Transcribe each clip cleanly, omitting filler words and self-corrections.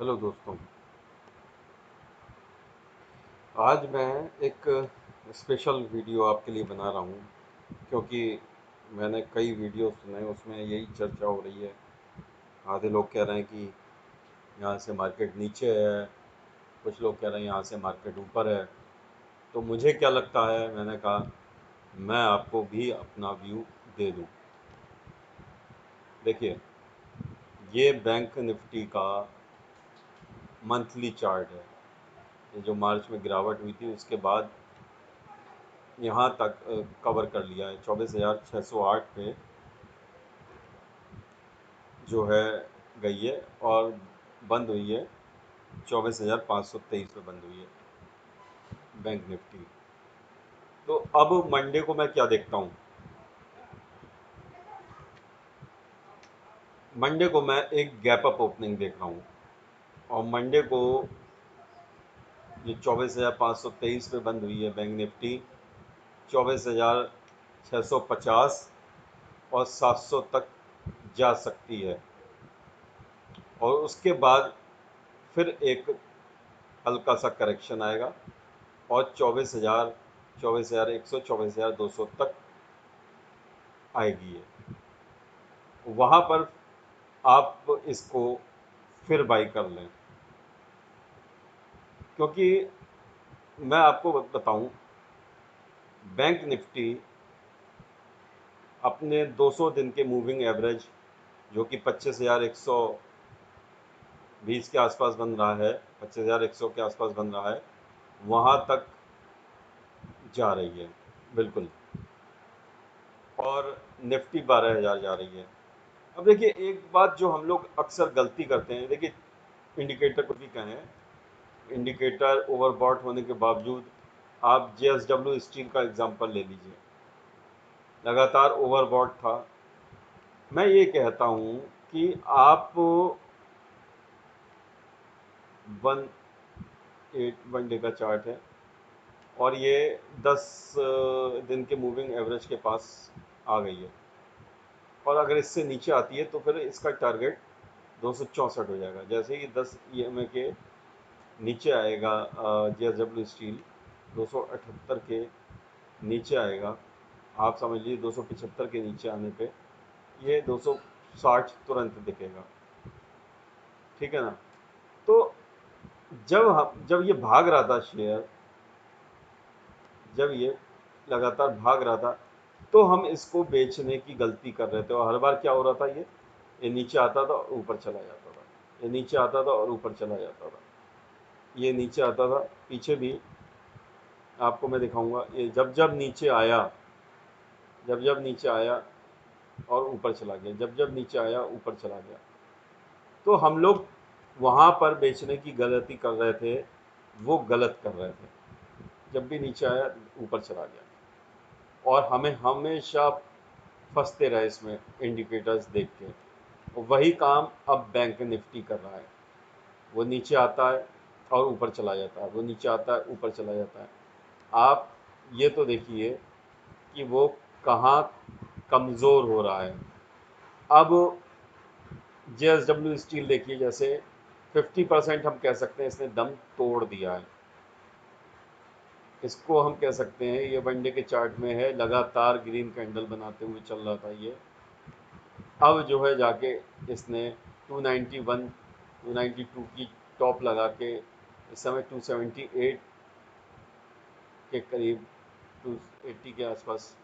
Hello दोस्तों। आज मैं एक स्पेशल वीडियो आपके लिए बना रहा हूँ क्योंकि मैंने कई वीडियो सुने, उसमें यही चर्चा हो रही है। आधे लोग कह रहे हैं कि यहाँ से मार्केट नीचे है, कुछ लोग कह रहे हैं यहाँ से मार्केट ऊपर है। तो मुझे क्या लगता है, मैंने कहा मैं आपको भी अपना व्यू दे दूँ। देखिए, ये बैंक निफ्टी का मंथली चार्ट है। ये जो मार्च में गिरावट हुई थी उसके बाद यहाँ तक कवर कर लिया है। 24,608 पे जो है गई है और बंद हुई है 24,523 पे बंद हुई है बैंक निफ्टी। तो अब मंडे को मैं क्या देखता हूँ, मंडे को मैं एक गैप अप ओपनिंग देख रहा हूँ। और मंडे को ये 24,523 पे बंद हुई है बैंक निफ्टी, 24,650 और 700 तक जा सकती है। और उसके बाद फिर एक हल्का सा करेक्शन आएगा और 24,000, 24,100, 24,200 तक आएगी है। वहाँ पर आप इसको फिर बाई कर लें, क्योंकि मैं आपको बताऊं, बैंक निफ्टी अपने 200 दिन के मूविंग एवरेज जो कि 25,120 के आसपास बन रहा है, 25,100 के आसपास बन रहा है, वहाँ तक जा रही है बिल्कुल। और निफ्टी 12,000 जा रही है। अब देखिए, एक बात जो हम लोग अक्सर गलती करते हैं, देखिए इंडिकेटर को भी कहें, इंडिकेटर ओवरबॉट होने के बावजूद आप जेएसडब्ल्यू स्टील का एग्जांपल ले लीजिए, लगातार ओवरबॉट था। मैं ये कहता हूँ कि आप वन एट वन डे का चार्ट है और ये 10 दिन के मूविंग एवरेज के पास आ गई है, और अगर इससे नीचे आती है तो फिर इसका टारगेट 264 हो जाएगा। जैसे ही 10 ईएमए के नीचे आएगा जेएसडब्ल्यू स्टील 278 के नीचे आएगा, आप समझ लीजिए 275 के नीचे आने पे ये 260 तुरंत दिखेगा। ठीक है ना। तो जब ये भाग रहा था शेयर, जब ये लगातार भाग रहा था, तो हम इसको बेचने की गलती कर रहे थे। और हर बार क्या हो रहा था, ये नीचे आता था और ऊपर चला जाता था, ये नीचे आता था और ऊपर चला जाता था, ये नीचे आता था। पीछे भी आपको मैं दिखाऊंगा, ये जब जब नीचे आया, जब जब नीचे आया और ऊपर चला गया, जब जब नीचे आया ऊपर चला गया। तो हम लोग वहाँ पर बेचने की गलती कर रहे थे, वो गलत कर रहे थे। जब भी नीचे आया ऊपर चला गया, और हमें हमेशा फंसते रहे इसमें इंडिकेटर्स देख के। वही काम अब बैंक निफ्टी कर रहा है, वो नीचे आता है और ऊपर चला जाता है, वो नीचे आता है ऊपर चला जाता है। आप ये तो देखिए कि वो कहाँ कमज़ोर हो रहा है। अब जेएसडब्ल्यू स्टील देखिए, जैसे 50% हम कह सकते हैं इसने दम तोड़ दिया है। इसको हम कह सकते हैं, ये वनडे के चार्ट में है, लगातार ग्रीन कैंडल बनाते हुए चल रहा था ये। अब जो है जाके इसने 291, 292 की टॉप लगा के इस समय 278 के करीब, 280 के आसपास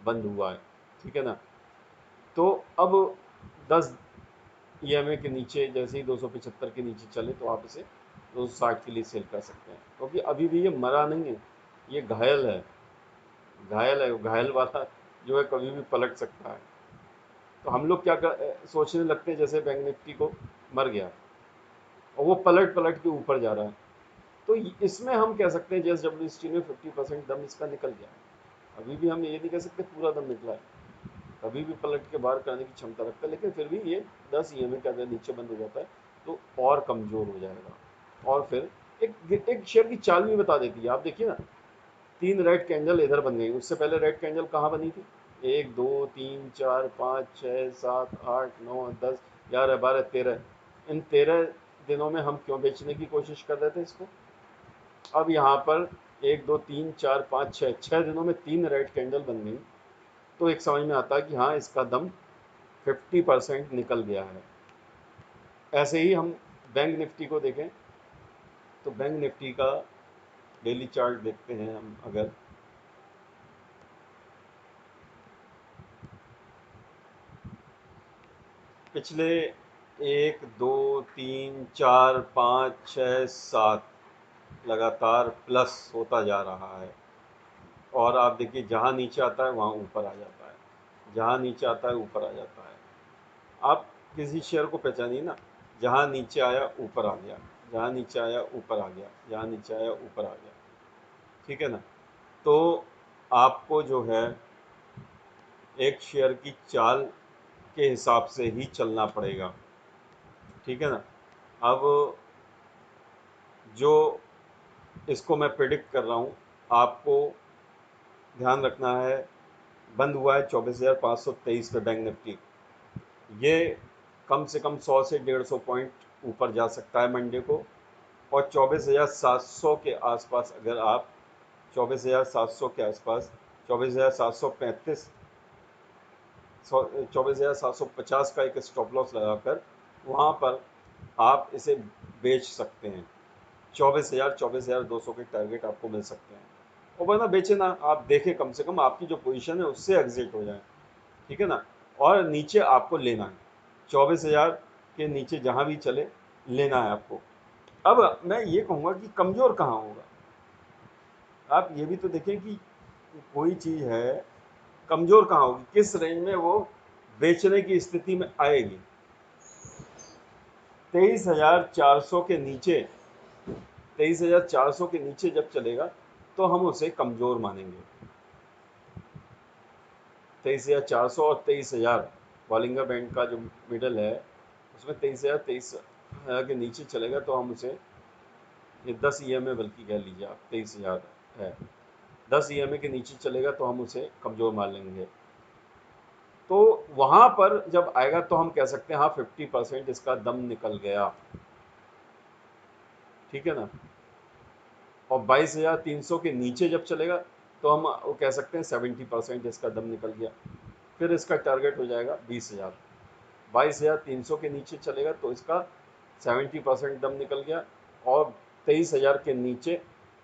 बंद हुआ है। ठीक है ना। तो अब 10 ईएमए के नीचे, जैसे ही 275 के नीचे चले तो आप इसे 260 के लिए सेल कर सकते हैं, क्योंकि अभी भी ये मरा नहीं है, ये घायल है। घायल है, घायल वाला जो है कभी भी पलट सकता है। तो हम लोग सोचने लगते हैं जैसे बैंक निफ्टी को मर गया, और वो पलट पलट के ऊपर जा रहा है। तो इसमें हम कह सकते हैं जेएसडब्ल्यू स्टील में 50% दम इसका निकल गया है। अभी भी हम ये नहीं कह सकते पूरा दम निकला है, कभी भी पलट के बाहर करने की क्षमता रखता है, लेकिन फिर भी ये 10 ईएमए के अगर नीचे बंद हो जाता है तो और कमज़ोर हो जाएगा। और फिर एक शेयर की चाल भी बता देती है। आप देखिए ना, 3 रेड कैंडल इधर बन गई, उससे पहले रेड कैंडल कहाँ बनी थी? 1 2 3 4 5 6 7 8 9 10 11 12 13, इन 13 दिनों में हम क्यों बेचने की कोशिश कर रहे थे इसको। अब यहाँ पर 1 2 3 4 5 6 दिनों में 3 रेड कैंडल बन गई, तो एक समझ में आता है कि हाँ इसका दम 50% निकल गया है। ऐसे ही हम बैंक निफ्टी को देखें तो बैंक निफ्टी का डेली चार्ट देखते हैं हम। अगर पिछले 1 2 3 4 5 6 7 लगातार प्लस होता जा रहा है, और आप देखिए जहाँ नीचे आता है वहाँ ऊपर आ जाता है, जहाँ नीचे आता है ऊपर आ जाता है। आप किसी शेयर को पहचानिए ना, जहाँ नीचे आया ऊपर आ गया, जहाँ नीचे आया ऊपर आ गया, जहाँ नीचे आया ऊपर आ गया, ठीक है ना। तो आपको जो है एक शेयर की चाल के हिसाब से ही चलना पड़ेगा, ठीक है ना। अब जो इसको मैं प्रिडिक्ट कर रहा हूँ, आपको ध्यान रखना है। बंद हुआ है 24,523 पे बैंक निफ्टी, ये कम से कम 100 से 150 पॉइंट ऊपर जा सकता है मंडे को, और 24,700 के आसपास अगर आप 24,700 के आसपास 24,735 24,750 का एक स्टॉप लॉस लगाकर वहाँ पर आप इसे बेच सकते हैं। 24,200 के टारगेट आपको मिल सकते हैं, और वरना बेचे ना, आप देखें कम से कम आपकी जो पोजीशन है उससे एग्जिट हो जाए, ठीक है ना। और नीचे आपको लेना है, 24,000 के नीचे जहाँ भी चले लेना है आपको। अब मैं ये कहूँगा कि कमज़ोर कहाँ होगा, आप ये भी तो देखें कि कोई चीज़ है कमज़ोर कहाँ होगी, किस रेंज में वो बेचने की स्थिति में आएगी। 23,400 के नीचे, 23,400 के नीचे जब चलेगा तो हम उसे कमज़ोर मानेंगे। 23,400 और 23,000 बॉलिंगर बैंड का जो मिडल है उसमें 23,000 के नीचे चलेगा तो हम उसे, ये 10 EMA बल्कि कह लीजिए आप, 23,000 है, 10 EMA के नीचे चलेगा तो हम उसे कमज़ोर मान लेंगे। तो वहाँ पर जब आएगा तो हम कह सकते हैं हाँ 50% इसका दम निकल गया, ठीक है ना। और 22,300 के नीचे जब चलेगा तो हम वो कह सकते हैं 70% इसका दम निकल गया, फिर इसका टारगेट हो जाएगा 20,000। 22,300 के नीचे चलेगा तो इसका 70% दम निकल गया, और 23,000 के नीचे,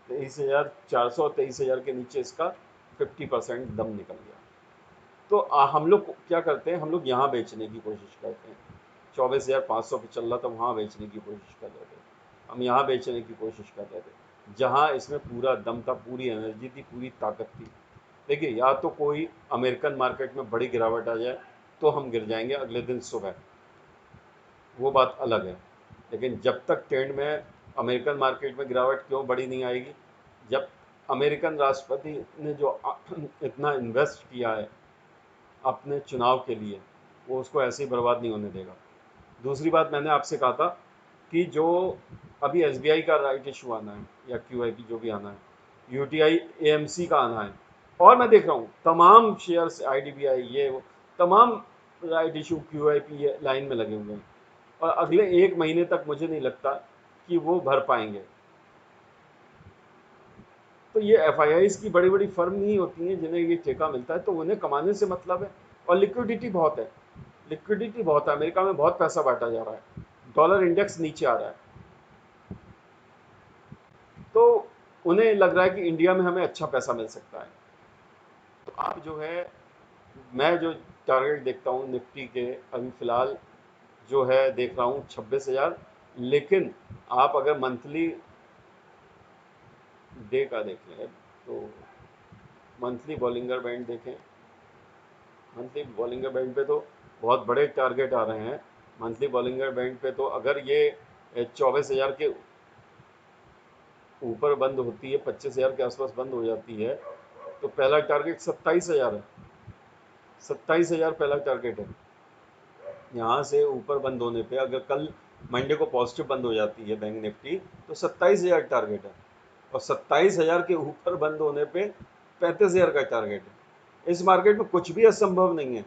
23,400 और 23,000 के नीचे इसका 50% दम निकल गया। तो हम लोग क्या करते हैं, हम लोग यहाँ बेचने की कोशिश करते हैं। 24,500 पे चल रहा था वहाँ बेचने की कोशिश कर रहे थे, हम यहाँ बेचने की कोशिश कर रहे थे जहाँ इसमें पूरा दम था, पूरी एनर्जी थी, पूरी ताकत थी। देखिए या तो कोई अमेरिकन मार्केट में बड़ी गिरावट आ जाए तो हम गिर जाएंगे अगले दिन सुबह, वो बात अलग है। लेकिन जब तक ट्रेंड में अमेरिकन मार्केट में गिरावट क्यों बड़ी नहीं आएगी, जब अमेरिकन राष्ट्रपति ने जो इतना इन्वेस्ट किया है अपने चुनाव के लिए, वो उसको ऐसे ही बर्बाद नहीं होने देगा। दूसरी बात, मैंने आपसे कहा था कि जो अभी SBI का राइट इशू आना है या QIP जो भी आना है, UTI AMC का आना है, और मैं देख रहा हूँ तमाम शेयर्स IDBI ये वो तमाम राइट इशू QIP ये लाइन में लगे हुए हैं, और अगले 1 महीने तक मुझे नहीं लगता कि वो भर पाएंगे। तो ये FIIs की बड़ी बड़ी फर्म नहीं होती हैं जिन्हें ये ठेका मिलता है, तो उन्हें कमाने से मतलब है, और लिक्विडिटी बहुत है, लिक्विडिटी बहुत है, अमेरिका में बहुत पैसा बांटा जा रहा है, डॉलर इंडेक्स नीचे आ रहा है, तो उन्हें लग रहा है कि इंडिया में हमें अच्छा पैसा मिल सकता है। तो आप जो है, मैं जो टारगेट देखता हूँ निफ्टी के अभी फ़िलहाल जो है देख रहा हूँ 26,000, लेकिन आप अगर मंथली डे का देखें तो मंथली बॉलिंगर बैंड देखें, मंथली बॉलिंगर बैंड पे तो बहुत बड़े टारगेट आ रहे हैं। मंथली बॉलिंगर बैंड पे तो अगर ये 24,000 के ऊपर बंद होती है, 25,000 के आसपास बंद हो जाती है, तो पहला टारगेट 27,000 है, 27,000 पहला टारगेट है। यहाँ से ऊपर बंद होने पे अगर कल मंडे को पॉजिटिव बंद हो जाती है बैंक निफ्टी तो 27,000 टारगेट है, और 27,000 के ऊपर बंद होने पे 35,000 का टारगेट है। इस मार्केट में कुछ भी असंभव नहीं है,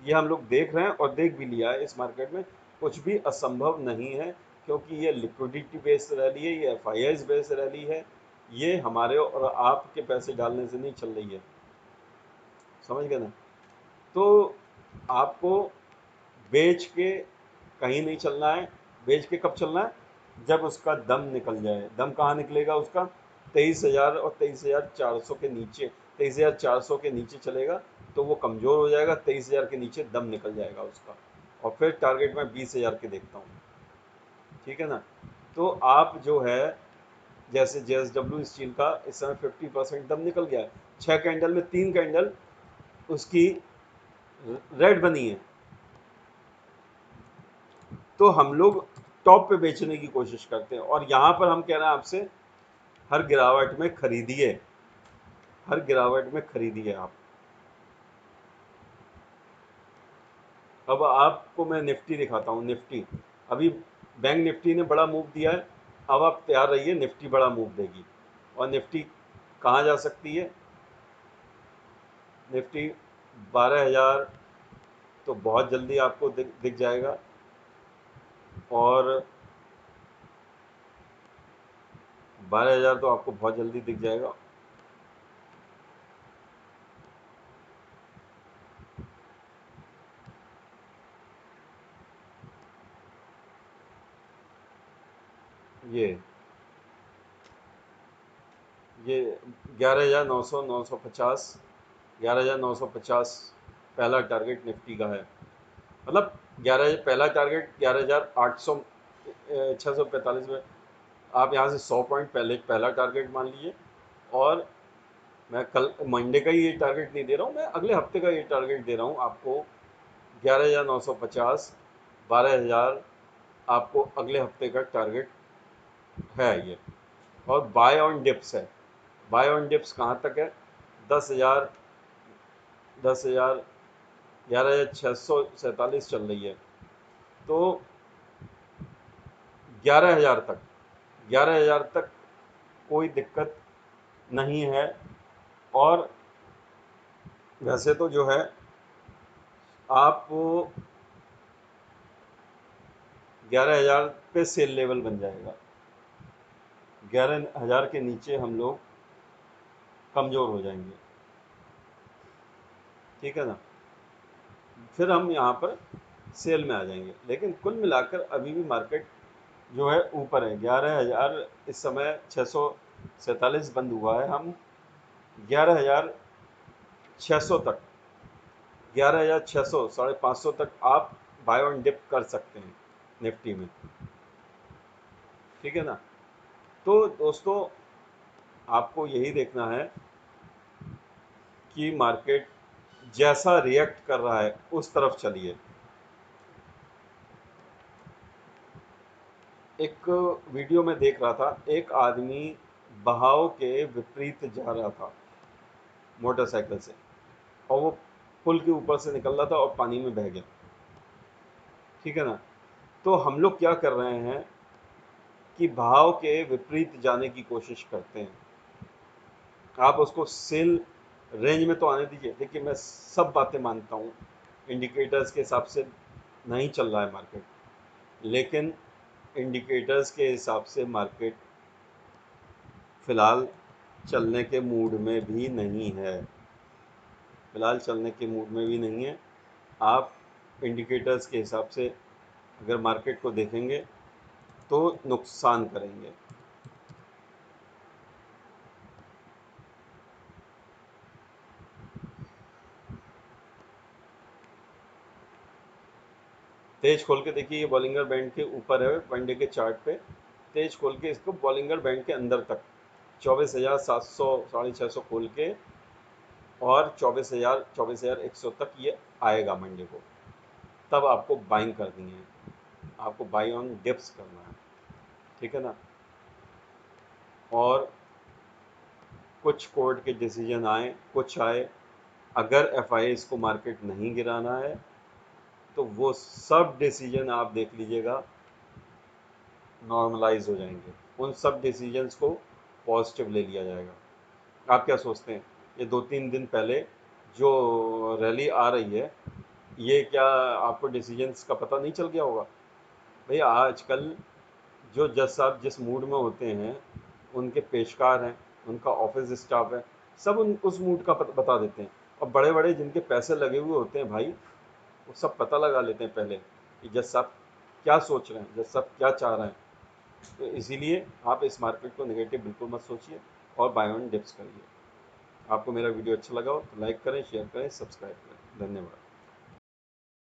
ये हम लोग देख रहे हैं और देख भी लिया है, इस मार्केट में कुछ भी असंभव नहीं है। क्योंकि ये लिक्विडिटी बेस्ड रैली है, ये एफआईआई बेस्ड रैली है, ये हमारे और आपके पैसे डालने से नहीं चल रही है, समझ गए ना। तो आपको बेच के कहीं नहीं चलना है। बेच के कब चलना है? जब उसका दम निकल जाए। दम कहाँ निकलेगा उसका? 23,000 और 23,400 के नीचे। 23,400 के नीचे चलेगा तो वो कमज़ोर हो जाएगा, 23,000 के नीचे दम निकल जाएगा उसका, और फिर टारगेट मैं 20,000 के देखता हूँ, ठीक है ना। तो आप जो है, जैसे JSW स्टील का इस समय 50% दम निकल गया है, 6 कैंडल में 3 कैंडल उसकी रेड बनी है, तो हम लोग टॉप पे बेचने की कोशिश करते हैं, और यहाँ पर हम कह रहे हैं आपसे, हर गिरावट में खरीदिए, हर गिरावट में खरीदिए आप। अब आपको मैं निफ्टी दिखाता हूँ। निफ्टी अभी बैंक निफ्टी ने बड़ा मूव दिया है, अब आप तैयार रहिए, निफ्टी बड़ा मूव देगी। और निफ्टी कहाँ जा सकती है? निफ्टी 12,000 तो बहुत जल्दी आपको दिख जाएगा, और 12,000 तो आपको बहुत जल्दी दिख जाएगा। ये ये 11,900, 950, 11,950 पहला टारगेट निफ्टी का है। मतलब 11, पहला टारगेट 11,800, 645 में। आप यहाँ से 100 पॉइंट पहले पहला टारगेट मान लीजिए, और मैं कल मंडे का ही ये टारगेट नहीं दे रहा हूँ, मैं अगले हफ्ते का ये टारगेट दे रहा हूँ आपको। 11,950, 12,000 आपको अगले हफ्ते का टारगेट है ये। और बाय ऑन डिप्स है। बाय ऑन डिप्स कहाँ तक है? 10,000, 10,000, 11,647 चल रही है, तो 11,000 तक, 11,000 तक कोई दिक्कत नहीं है। और वैसे तो जो है, आप 11,000 पे सेल लेवल बन जाएगा, 11,000 के नीचे हम लोग कमज़ोर हो जाएंगे, ठीक है ना। फिर हम यहाँ पर सेल में आ जाएंगे, लेकिन कुल मिलाकर अभी भी मार्केट जो है ऊपर है। 11,000 इस समय 647 बंद हुआ है। हम 11,600 तक, 11,600, 550 तक आप बाय ऑन डिप कर सकते हैं निफ्टी में, ठीक है ना। तो दोस्तों, आपको यही देखना है कि मार्केट जैसा रिएक्ट कर रहा है उस तरफ चलिए। एक वीडियो में देख रहा था, एक आदमी बहाव के विपरीत जा रहा था मोटरसाइकिल से, और वो पुल के ऊपर से निकल रहा था और पानी में बह गया, ठीक है ना। तो हम लोग क्या कर रहे हैं कि भाव के विपरीत जाने की कोशिश करते हैं। आप उसको सेल रेंज में तो आने दीजिए। देखिए, मैं सब बातें मानता हूँ, इंडिकेटर्स के हिसाब से नहीं चल रहा है मार्केट, लेकिन इंडिकेटर्स के हिसाब से मार्केट फ़िलहाल चलने के मूड में भी नहीं है, फ़िलहाल चलने के मूड में भी नहीं है। आप इंडिकेटर्स के हिसाब से अगर मार्केट को देखेंगे तो नुकसान करेंगे। तेज खोल के देखिए, ये बॉलिंगर बैंड के ऊपर है वन डे के चार्ट पे। तेज खोल के इसको बॉलिंगर बैंड के अंदर तक 24,700, 650 खोल के, और 24,000, 24,100 तक ये आएगा मंडे को, तब आपको बाइंग करनी है, आपको बाई ऑन डिप्स करना है, ठीक है ना। और कुछ कोर्ट के डिसीजन आए, कुछ आए, अगर एफ को मार्केट नहीं गिराना है तो वो सब डिसीजन आप देख लीजिएगा नॉर्मलाइज हो जाएंगे, उन सब डिसीजंस को पॉजिटिव ले लिया जाएगा। आप क्या सोचते हैं? ये 2-3 दिन पहले जो रैली आ रही है, ये क्या आपको डिसीजंस का पता नहीं चल गया होगा? भैया आजकल जो जज साहब जिस मूड में होते हैं, उनके पेशकार हैं, उनका ऑफिस स्टाफ है, सब उस मूड का बता देते हैं। और बड़े बड़े जिनके पैसे लगे हुए होते हैं भाई, वो सब पता लगा लेते हैं पहले कि जज साहब क्या सोच रहे हैं, जज साहब क्या चाह रहे हैं। तो इसीलिए आप इस मार्केट को नेगेटिव बिल्कुल मत सोचिए और बाय ऑन डिप्स करिए। आपको मेरा वीडियो अच्छा लगा हो तो लाइक करें, शेयर करें, सब्सक्राइब करें। धन्यवाद।